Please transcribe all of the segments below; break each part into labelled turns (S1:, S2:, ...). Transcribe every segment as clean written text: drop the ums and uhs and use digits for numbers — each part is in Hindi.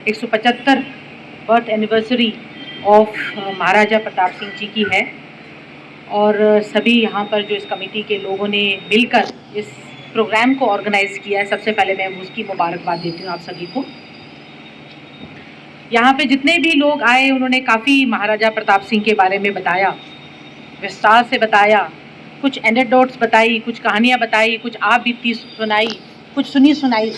S1: 175 बर्थ एनिवर्सरी ऑफ महाराजा प्रताप सिंह जी की है और सभी यहाँ पर जो इस कमेटी के लोगों ने मिलकर इस प्रोग्राम को ऑर्गेनाइज किया है, सबसे पहले मैं उसकी मुबारकबाद देती हूँ आप सभी को। यहाँ पे जितने भी लोग आए उन्होंने काफ़ी महाराजा प्रताप सिंह के बारे में बताया, विस्तार से बताया, कुछ एनेक्डोट्स बताई, कुछ कहानियाँ बताई, कुछ आप बीती सुनाई, कुछ सुनी सुनाई।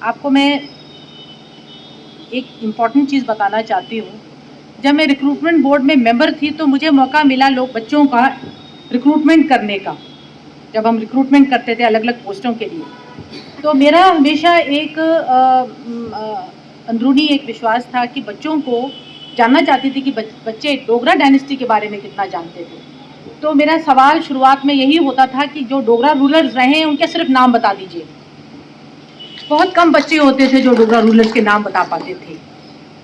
S1: आपको मैं एक इम्पॉर्टेंट चीज़ बताना चाहती हूँ। जब मैं रिक्रूटमेंट बोर्ड में मेंबर थी तो मुझे मौका मिला लोग बच्चों का रिक्रूटमेंट करने का। जब हम रिक्रूटमेंट करते थे अलग अलग पोस्टों के लिए, तो मेरा हमेशा एक अंदरूनी एक विश्वास था कि बच्चों को जानना चाहती थी कि बच्चे डोगरा डायनेस्टी के बारे में कितना जानते थे। तो मेरा सवाल शुरुआत में यही होता था कि जो डोगरा रूलर्स रहे हैं उनके सिर्फ नाम बता दीजिए। बहुत कम बच्चे होते थे जो डोगरा रूलर्स के नाम बता पाते थे।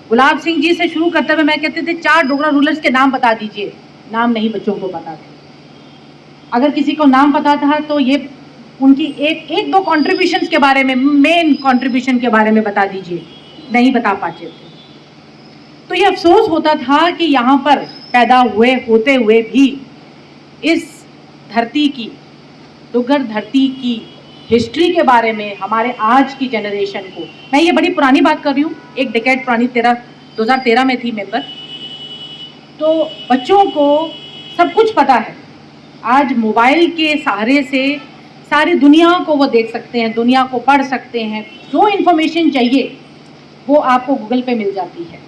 S1: गुलाब सिंह जी से शुरू करते हुए मैं कहते थे 4 डोगरा रूलर्स के नाम बता दीजिए, नाम नहीं बच्चों को पता थे। अगर किसी को नाम पता था तो ये उनकी एक दो कॉन्ट्रीब्यूशंस के बारे में, मेन कॉन्ट्रीब्यूशन के बारे में बता दीजिए, नहीं बता पाते थे। तो ये अफसोस होता था कि यहाँ पर पैदा हुए होते हुए भी इस धरती की, डुग्गर धरती की हिस्ट्री के बारे में हमारे आज की जनरेशन को, मैं ये बड़ी पुरानी बात कर रही हूँ, एक डिकेड पुरानी, 2013 में थी मेंबर, तो बच्चों को सब कुछ पता है। आज मोबाइल के सहारे से सारी दुनिया को वो देख सकते हैं, दुनिया को पढ़ सकते हैं, जो इन्फॉर्मेशन चाहिए वो आपको गूगल पे मिल जाती है।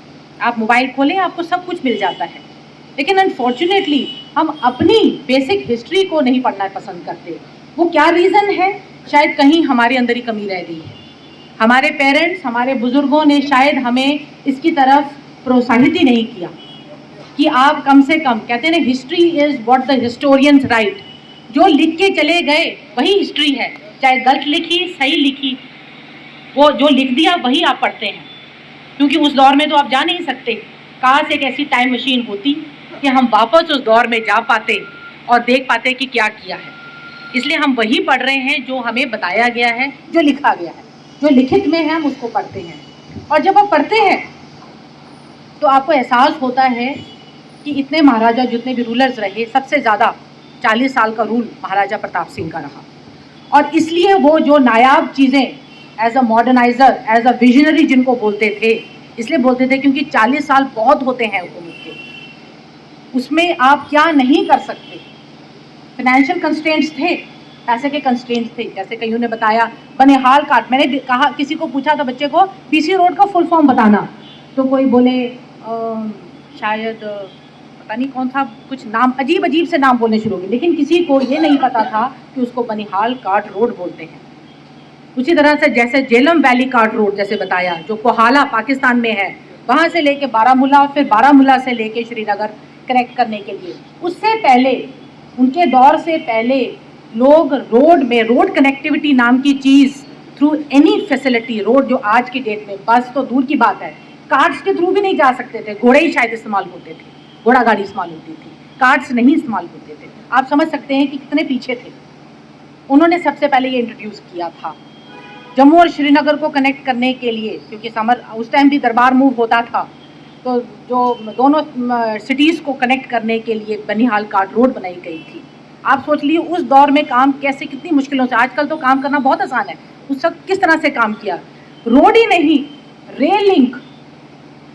S1: आप मोबाइल खोलें आपको सब कुछ मिल जाता है। लेकिन अनफॉर्चुनेटली हम अपनी बेसिक हिस्ट्री को नहीं पढ़ना पसंद करते। वो क्या रीज़न है? शायद कहीं हमारे अंदर ही कमी रह गई है। हमारे पेरेंट्स, हमारे बुजुर्गों ने शायद हमें इसकी तरफ प्रोत्साहित ही नहीं किया कि आप कम से कम, कहते हैं ना, history is what the historians right. जो लिख के चले गए वही हिस्ट्री है, चाहे गलत लिखी सही लिखी, वो जो लिख दिया वही आप पढ़ते हैं। क्योंकि उस दौर में तो आप जा नहीं सकते। काश एक ऐसी टाइम मशीन होती कि हम वापस उस दौर में जा पाते और देख पाते कि क्या किया है। इसलिए हम वही पढ़ रहे हैं जो हमें बताया गया है, जो लिखा गया है, जो लिखित में है हम उसको पढ़ते हैं। और जब आप पढ़ते हैं तो आपको एहसास होता है कि इतने महाराजा, जितने भी रूलर्स रहे, सबसे ज़्यादा 40 साल का रूल महाराजा प्रताप सिंह का रहा। और इसलिए वो जो नायाब चीज़ें as a moderniser, as a visionary जिनको बोलते थे, इसलिए बोलते थे क्योंकि 40 साल बहुत होते हैं उम्र के। उसमें आप क्या नहीं कर सकते। फाइनेंशियल कंस्ट्रेंट्स थे, पैसे के कंस्ट्रेंट्स थे। जैसे कईयों ने बताया बनिहाल काट, मैंने कहा, किसी को पूछा था बच्चे को पीसी रोड का फुल फॉर्म बताना, तो कोई बोले शायद पता नहीं कौन था, कुछ नाम अजीब अजीब से नाम बोलने शुरू हो गए। लेकिन किसी को ये नहीं पता था कि उसको बनिहाल काट रोड बोलते हैं। उसी तरह से जैसे जेलम वैली काट रोड जैसे बताया, जो कोहाला पाकिस्तान में है, वहाँ से लेके बारामूला, फिर बारामूला से लेके श्रीनगर कनेक्ट करने के लिए, उससे पहले, उनके दौर से पहले लोग रोड में, रोड कनेक्टिविटी नाम की चीज़, थ्रू एनी फैसिलिटी, रोड जो आज की डेट में, बस तो दूर की बात है, कार्ड्स के थ्रू भी नहीं जा सकते थे। घोड़े ही शायद इस्तेमाल होते थे, घोड़ा गाड़ी इस्तेमाल होती थी, कार्ड्स नहीं इस्तेमाल होते थे। आप समझ सकते हैं कि कितने पीछे थे। उन्होंने सबसे पहले ये इंट्रोड्यूस किया था जम्मू और श्रीनगर को कनेक्ट करने के लिए, क्योंकि समर उस टाइम भी दरबार मूव होता था, तो जो दोनों सिटीज़ को कनेक्ट करने के लिए बनिहाल काट रोड बनाई गई थी। आप सोच लीजिए उस दौर में काम कैसे, कितनी मुश्किलों से, आजकल तो काम करना बहुत आसान है, उस वक्त किस तरह से काम किया। रोड ही नहीं, रेल लिंक,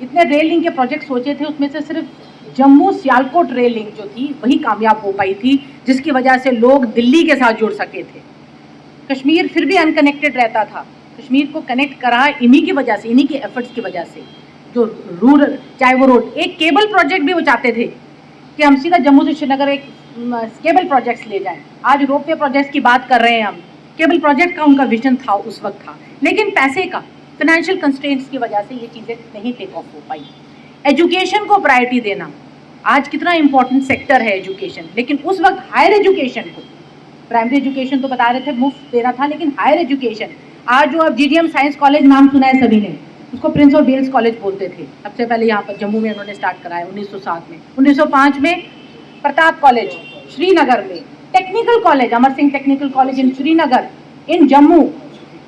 S1: इतने रेल लिंक के प्रोजेक्ट सोचे थे, उसमें से सिर्फ जम्मू सियालकोट रेल लिंक जो थी वही कामयाब हो पाई थी, जिसकी वजह से लोग दिल्ली के साथ जुड़ सके थे। कश्मीर फिर भी अनकनेक्टेड रहता था, कश्मीर को कनेक्ट करा इन्हीं की वजह से, इन्हीं के एफर्ट्स की वजह से। जो रूरल, चाहे वो रोड, एक केबल प्रोजेक्ट भी वो चाहते थे कि हम सीधा जम्मू से श्रीनगर एक केबल प्रोजेक्ट्स ले जाएं। आज रोपवे प्रोजेक्ट्स की बात कर रहे हैं हम, केबल प्रोजेक्ट का उनका विजन था उस वक्त था, लेकिन पैसे का, फाइनेंशियल कंस्ट्रेंट्स की वजह से ये चीज़ें नहीं टेक ऑफ हो पाई। एजुकेशन को प्रायोरिटी देना, आज कितना इंपॉर्टेंट सेक्टर है एजुकेशन, लेकिन उस वक्त हायर एजुकेशन को, प्राइमरी एजुकेशन तो बता रहे थे मुफ्त देना था, लेकिन हायर एजुकेशन, आज जो अब GDM साइंस कॉलेज नाम सुना है सभी ने, उसको प्रिंस ऑफ वेल्स कॉलेज बोलते थे। सबसे पहले यहाँ पर जम्मू में उन्होंने स्टार्ट कराया 1907 में, 1905 में प्रताप कॉलेज श्रीनगर में, technical college Amar Singh technical college in Srinagar, in Jammu,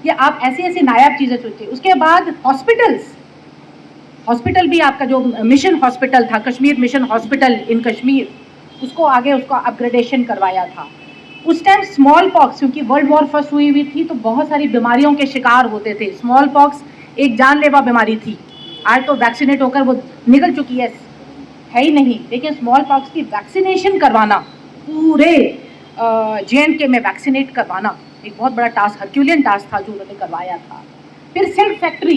S1: ये आप ऐसी ऐसी नायाब चीज़ें सोचिए। उसके बाद हॉस्पिटल भी आपका जो मिशन हॉस्पिटल था, Kashmir mission hospital in Kashmir, उसको आगे उसका अपग्रेडेशन करवाया था। उस टाइम स्मॉल पॉक्स, क्योंकि वर्ल्ड वॉर फर्स्ट हुई थी तो बहुत सारी बीमारियों के शिकार होते थे। स्मॉल पॉक्स एक जानलेवा बीमारी थी, आज तो वैक्सीनेट होकर वो निकल चुकी है ही नहीं, लेकिन स्मॉल पॉक्स की वैक्सीनेशन करवाना, पूरे JNK में वैक्सीनेट करवाना एक बहुत बड़ा टास्क, हर्क्यूलियन टास्क था जो उन्होंने करवाया था। फिर सिल्क फैक्ट्री,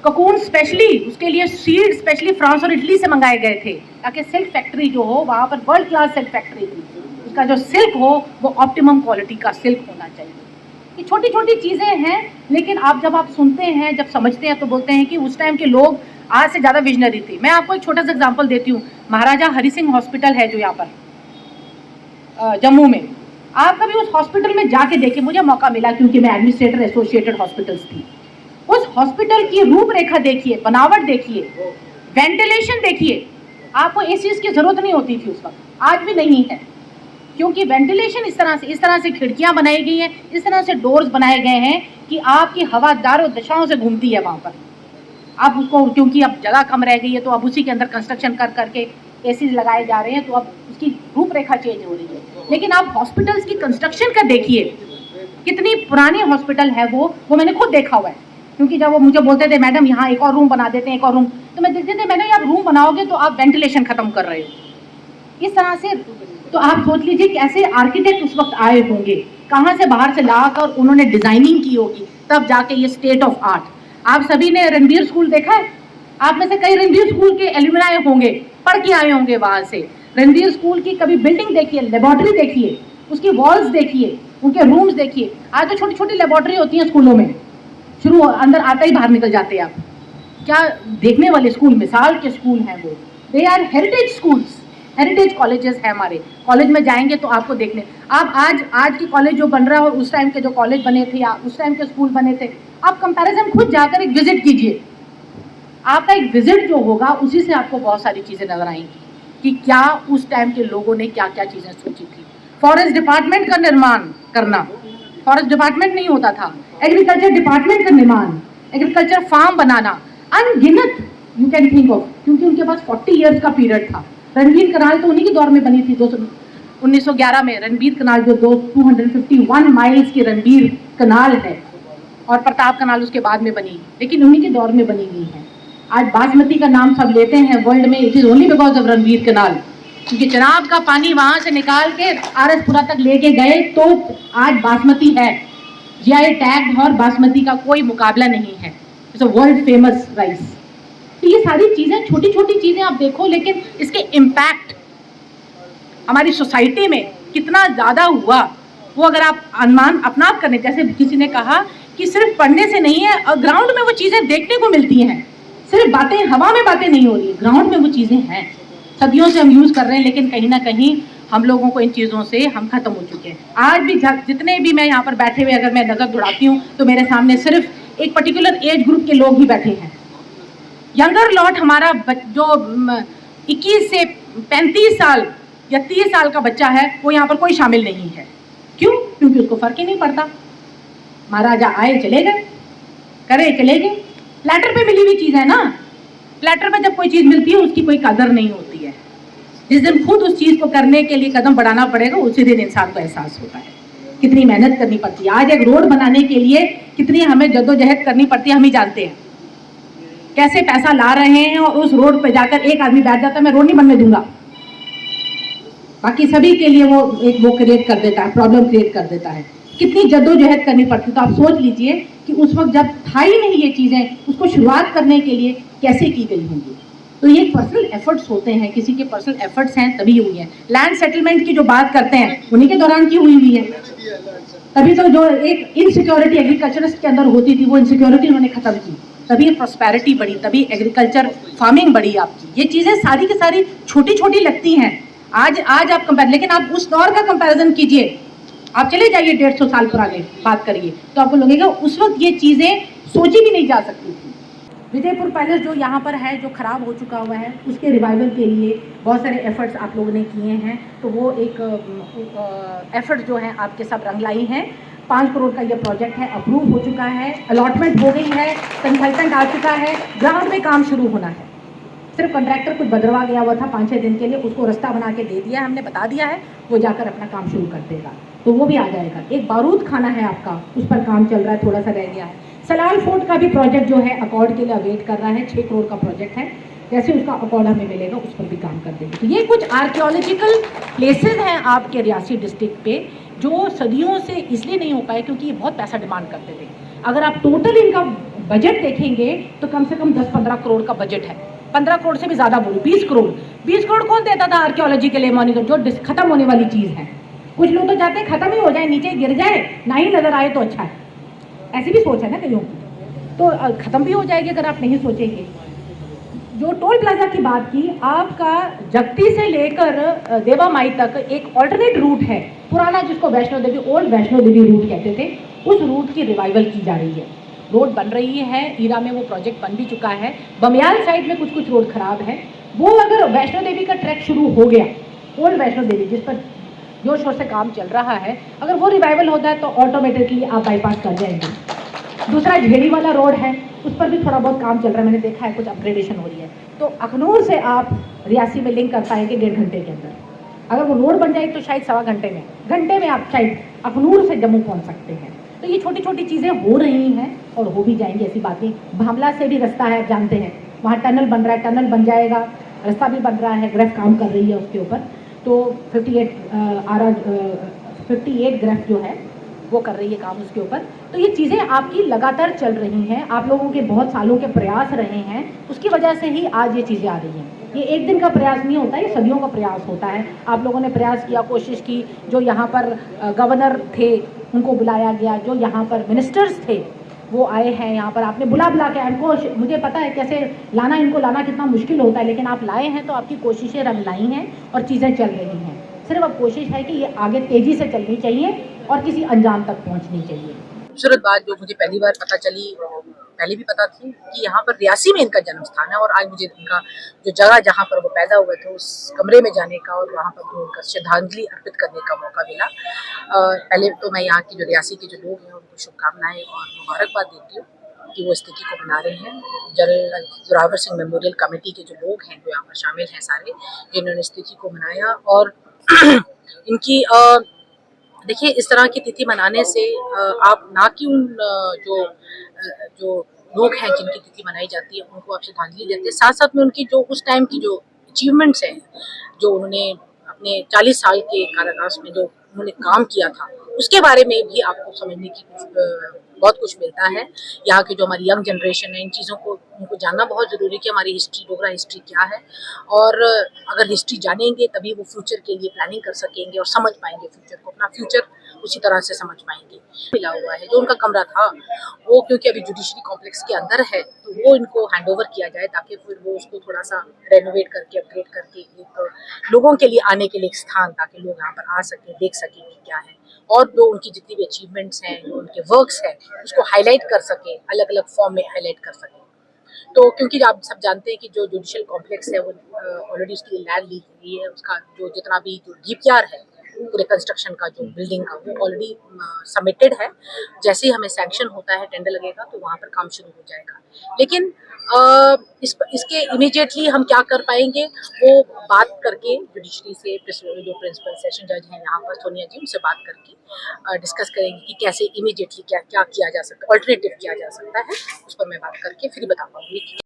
S1: ककून स्पेशली, उसके लिए सीड स्पेशली फ्रांस और इटली से मंगाए गए थे ताकि सिल्क फैक्ट्री जो हो वहाँ पर वर्ल्ड क्लास सिल्क फैक्ट्री थी, उसका जो सिल्क हो वो ऑप्टिमम क्वालिटी का सिल्क होना चाहिए। ये छोटी छोटी चीज़ें हैं, लेकिन जब आप सुनते हैं, जब समझते हैं तो बोलते हैं कि उस टाइम के लोग आज से ज़्यादा विजनरी थे। मैं आपको एक छोटा सा एग्जांपल देती हूँ। महाराजा हरि सिंह हॉस्पिटल है जो यहाँ पर जम्मू में, आप कभी उस हॉस्पिटल में जाके देखिए। मुझे मौका मिला क्योंकि मैं एडमिनिस्ट्रेटर एसोसिएटेड हॉस्पिटल्स थी। उस हॉस्पिटल की रूपरेखा देखिए, बनावट देखिए, वेंटिलेशन देखिए। आपको एसीज की जरूरत नहीं होती थी उस वक्त, आज भी नहीं है, क्योंकि वेंटिलेशन इस तरह से खिड़कियां बनाई गई हैं, इस तरह से डोर्स बनाए गए हैं कि आपकी हवा चारों दिशाओं से घूमती है वहाँ पर। आप उसको, क्योंकि अब जगह कम रह गई है तो अब उसी के अंदर कंस्ट्रक्शन कर करके एसी लगाए जा रहे हैं, तो अब उसकी रूपरेखा चेंज हो रही है। लेकिन आप हॉस्पिटल्स की कंस्ट्रक्शन का देखिए, कितनी पुरानी हॉस्पिटल है वो मैंने खुद देखा हुआ है। क्योंकि जब वो मुझे बोलते थे मैडम यहाँ एक और रूम बना देते हैं, एक और रूम, तो मैं देखते थे मैडम आप रूम बनाओगे तो आप वेंटिलेशन खत्म कर रहे हो इस तरह से। तो आप सोच लीजिए कैसे आर्किटेक्ट उस वक्त आए होंगे, कहाँ से बाहर से लाकर उन्होंने डिजाइनिंग की होगी, तब जाके ये स्टेट ऑफ आर्ट। आप सभी ने रणबीर स्कूल देखा है, आप में से कई रणबीर स्कूल के एल्यूमिनाई होंगे, पढ़ के आए होंगे वहां से। रणबीर स्कूल की कभी बिल्डिंग देखिए, लेबोरेटरी देखिए, उसकी वॉल्स देखिए, उनके रूम्स देखिए। आज तो छोटी छोटी लेबोरेटरी होती है स्कूलों में, शुरू अंदर आता ही बाहर निकल जाते हैं आप। क्या देखने वाले स्कूल, मिसाल के स्कूल हैं वो। They are heritage schools, heritage colleges है हमारे। कॉलेज में जाएंगे तो आपको देखने, आप आज की कॉलेज जो बन रहा है और उस टाइम के जो कॉलेज बने थे या उस टाइम के स्कूल बने थे, आप कंपैरिजन खुद जाकर एक विजिट कीजिए। आपका एक विजिट जो होगा उसी से आपको बहुत सारी चीज़ें नजर आएंगी कि क्या उस टाइम के लोगों ने क्या क्या चीज़ें सोची थी। फॉरेस्ट डिपार्टमेंट का निर्माण करना, फॉरेस्ट डिपार्टमेंट नहीं होता था, एग्रीकल्चर डिपार्टमेंट का निर्माण, एग्रीकल्चर फार्म बनाना, अनगिनत यू कैन थिंक ऑफ, क्योंकि उनके पास 40 ईयर्स का पीरियड था। रणबीर कनाल तो उन्हीं के दौर में बनी थी, 1911 में रणबीर कनाल, जो 251 माइल्स की रणबीर कनाल है, और प्रताप कनाल उसके बाद में बनी, लेकिन उन्हीं के दौर में बनी हुई है। आज बासमती का नाम सब लेते हैं वर्ल्ड में, it is only because of Ranbir canal, क्योंकि चनाब का पानी वहां से निकाल के आरएसपुरा तक लेके गए तो आज बासमती है, जीआई टैग, और बासमती का कोई मुकाबला नहीं है, it's a world famous rice. तो ये सारी चीजें, छोटी छोटी चीजें आप देखो, लेकिन इसके इम्पैक्ट हमारी सोसाइटी में कितना ज्यादा हुआ, वो अगर आप अनुमान अपना करने, जैसे किसी ने कहा कि सिर्फ पढ़ने से नहीं है, और ग्राउंड में वो चीजें देखने को मिलती हैं, सिर्फ बातें, हवा में बातें नहीं हो रही, ग्राउंड में वो चीजें हैं। सदियों से हम यूज कर रहे हैं, लेकिन कहीं ना कहीं हम लोगों को इन चीज़ों से हम खत्म हो चुके हैं। आज भी जितने भी मैं यहाँ पर बैठे हुए अगर मैं नज़र दौड़ाती हूँ तो मेरे सामने सिर्फ एक पर्टिकुलर एज ग्रुप के लोग ही बैठे हैं। यंगर लॉट हमारा जो 21 से 35 साल या 30 साल का बच्चा है वो यहाँ पर कोई शामिल नहीं है। क्यों? क्योंकि उसको फर्क ही नहीं पड़ता। महाराजा आए चले गए, करे चले गए, प्लेटर पे मिली हुई चीज़ है ना, प्लेटर पे जब कोई चीज़ मिलती है उसकी कोई कदर नहीं होती है। जिस दिन खुद उस चीज़ को करने के लिए कदम बढ़ाना पड़ेगा उसी दिन इंसान को एहसास होता है कितनी मेहनत करनी पड़ती है। आज एक रोड बनाने के लिए कितनी हमें जद्दोजहद करनी पड़ती है, हम ही जानते हैं। कैसे पैसा ला रहे हैं और उस रोड पे जाकर एक आदमी बैठ जाता है मैं रोड नहीं बनने दूंगा, बाकी सभी के लिए वो क्रिएट कर देता है, प्रॉब्लम क्रिएट कर देता है। कितनी जद्दोजहद करनी पड़ती है। तो आप सोच लीजिए कि उस वक्त जब था ही नहीं ये चीज़ें, उसको शुरुआत करने के लिए कैसे की गई होंगी। तो ये पर्सनल एफर्ट्स होते हैं, किसी के पर्सनल एफर्ट्स हैं तभी हुई है। लैंड सेटलमेंट की जो बात करते हैं उन्हीं के दौरान की हुई है। तभी तो जो एक इनसिक्योरिटी एग्रीकल्चरिस्ट के अंदर होती थी वो इनसिक्योरिटी उन्होंने खत्म की, तभी प्रॉस्पेरिटी बढ़ी, तभी एग्रीकल्चर फार्मिंग बढ़ी आपकी। ये चीज़ें सारी की सारी छोटी छोटी लगती हैं आज आप कंपेयर, लेकिन आप उस दौर का कंपैरिजन कीजिए, आप चले जाइए 150 साल पुराने बात करिए तो आपको लगेगा उस वक्त ये चीज़ें सोची भी नहीं जा सकती थी। विजयपुर पैलेस जो यहाँ पर है, जो ख़राब हो चुका हुआ है, उसके रिवाइवल के लिए बहुत सारे एफर्ट्स आप लोगों ने किए हैं। तो वो एक एफर्ट्स जो हैं आपके सब रंग लाई हैं। 5 करोड़ का ये प्रोजेक्ट है, अप्रूव हो चुका है, अलॉटमेंट हो गई है, कंसल्टेंट आ चुका है, ग्राउंड में काम शुरू होना है। सिर्फ कॉन्ट्रैक्टर कुछ बदलवा गया हुआ था 5-6 दिन के लिए, उसको रास्ता बना के दे दिया है, हमने बता दिया है, वो जाकर अपना काम शुरू कर देगा, तो वो भी आ जाएगा। एक बारूद खाना है आपका, उस पर काम चल रहा है, थोड़ा सा रह गया है। सलाल फोर्ट का भी प्रोजेक्ट जो है अकॉर्ड के लिए अवेट कर रहा है, 6 करोड़ का प्रोजेक्ट है, जैसे उसका अकॉर्ड हमें मिलेगा उस पर भी काम कर देंगे। तो ये कुछ आर्कियोलॉजिकल प्लेसेस हैं आपके रियासी डिस्ट्रिक्ट पे, जो सदियों से इसलिए नहीं हो पाए क्योंकि ये बहुत पैसा डिमांड करते थे। अगर आप टोटल इनका बजट देखेंगे तो कम से कम 10-15 करोड़ का बजट है, 15 करोड़ से भी ज़्यादा बोलो, 20 करोड़। 20 करोड़ कौन देता था आर्कियोलॉजी के लिए मॉनिटर, जो खत्म होने वाली चीज़ है। कुछ लोग तो चाहते हैं खत्म ही हो जाए, नीचे गिर जाए, ना ही नजर आए तो अच्छा है, ऐसी भी सोच है ना कईयों की, तो खत्म भी हो जाएगी अगर आप नहीं सोचेंगे। जो टोल प्लाजा की बात की, आपका जगती से लेकर देवा माई तक एक ऑल्टरनेट रूट है, पुराना जिसको वैष्णो देवी, ओल्ड वैष्णो देवी रूट कहते थे, उस रूट की रिवाइवल की जा रही है। रोड बन रही है, ईरा में वो प्रोजेक्ट बन भी चुका है, बमियाल साइड में कुछ कुछ रोड खराब है। वो अगर वैष्णो देवी का ट्रैक शुरू हो गया, ओल्ड वैष्णो देवी जिस पर जोर शोर से काम चल रहा है, अगर वो रिवाइवल होता है तो ऑटोमेटिकली आप बाईपास कर जाएंगे। दूसरा झेड़ी वाला रोड है, उस पर भी थोड़ा बहुत काम चल रहा है, मैंने देखा है, कुछ अपग्रेडेशन हो रही है, तो अखनूर से आप रियासी में लिंक कर पाएंगे 1.5 घंटे के अंदर। अगर वो रोड बन जाए तो शायद 1.25 घंटे में आप शायद अखनूर से जम्मू पहुंच सकते हैं। तो ये छोटी छोटी चीज़ें हो रही हैं और हो भी जाएंगी, ऐसी बातें। भामला से भी रास्ता है, आप जानते हैं, वहाँ टनल बन रहा है, टनल बन जाएगा, रास्ता भी बन रहा है, ग्रेफ काम कर रही है उसके ऊपर, तो 58 ग्रेफ जो है वो कर रही है काम उसके ऊपर। तो ये चीज़ें आपकी लगातार चल रही हैं, आप लोगों के बहुत सालों के प्रयास रहे हैं, उसकी वजह से ही आज ये चीज़ें आ रही हैं। ये एक दिन का प्रयास नहीं होता, ये सदियों का प्रयास होता है। आप लोगों ने प्रयास किया, कोशिश की, जो यहाँ पर गवर्नर थे उनको बुलाया गया, जो यहाँ पर मिनिस्टर्स थे वो आए हैं यहाँ पर, आपने बुला के इनको, मुझे पता है कैसे लाना, इनको लाना कितना मुश्किल होता है, लेकिन आप लाए हैं, तो आपकी कोशिशें रंग लाई हैं और चीज़ें चल रही हैं। सिर्फ अब कोशिश है कि ये आगे तेज़ी से चलनी चाहिए और किसी अंजाम तक पहुँचनी चाहिए।
S2: खूबसूरत बात जो मुझे पहली बार पता चली, पहले भी पता थी कि यहाँ पर रियासी में इनका जन्म स्थान है, और आज मुझे इनका जो जगह जहाँ पर वो पैदा हुए थे उस कमरे में जाने का और वहाँ पर उनका श्रद्धांजलि अर्पित करने का मौका मिला। पहले तो मैं यहाँ की जो रियासी के जो लोग हैं उनको शुभकामनाएं और मुबारकबाद देती हूँ कि वो इस तिथि को मना रहे हैं। General Zorawar Singh memorial committee के जो लोग हैं जो यहाँ पर शामिल हैं सारे, जिन्होंने इस तिथि को मनाया, और इनकी देखिए, इस तरह की तिथि मनाने से आप ना कि उन जो लोग हैं जिनकी तिथि मनाई जाती है उनको आप श्रद्धांजलि देते हैं, साथ साथ में उनकी जो उस टाइम की जो अचीवमेंट्स हैं, जो उन्होंने अपने 40 साल के कारावास में जो उन्होंने काम किया था, उसके बारे में भी आपको समझने की बहुत कुछ मिलता है। यहाँ की जो हमारी यंग जनरेशन है, इन चीज़ों को उनको जानना बहुत ज़रूरी है कि हमारी हिस्ट्री, डोगरा हिस्ट्री क्या है, और अगर हिस्ट्री जानेंगे तभी वो फ्यूचर के लिए प्लानिंग कर सकेंगे और समझ पाएंगे फ्यूचर को, अपना फ्यूचर उसी तरह से समझ पाएंगे। मिला हुआ है जो उनका कमरा था वो, क्योंकि अभी जुडिशरी कॉम्प्लेक्स के अंदर है, तो वो इनको हैंडओवर किया जाए ताकि फिर वो उसको थोड़ा सा रेनोवेट करके, अपग्रेड करके एक लोगों के लिए आने के लिए एक स्थान, ताकि लोग यहाँ पर आ सकें, देख सकें कि क्या है, और जो उनकी जितनी भी अचीवमेंट्स हैं, जो उनके वर्क्स हैं, उसको हाईलाइट कर सकें, अलग अलग फॉर्म में हाईलाइट कर सकें। तो क्योंकि आप सब जानते हैं कि जो जुडिशियल कॉम्प्लेक्स है वो ऑलरेडी उसकी लैंड ली हुई है, उसका जो जितना भी जो डीपीआर है पूरे कंस्ट्रक्शन का, जो बिल्डिंग का, वो ऑलरेडी सबमिटेड है। जैसे ही हमें सैंक्शन होता है, टेंडर लगेगा, तो वहाँ पर काम शुरू हो जाएगा। लेकिन इसके इमीडिएटली हम क्या कर पाएंगे, वो बात करके जुडिशरी से जो प्रिंसिपल सेशन जज हैं यहाँ पर सोनिया जी, उनसे बात करके डिस्कस करेंगे कि कैसे इमीडिएटली क्या क्या किया जा सकता है, ऑल्टरनेटिव किया जा सकता है, उस पर मैं बात करके फिर बता पाऊंगी।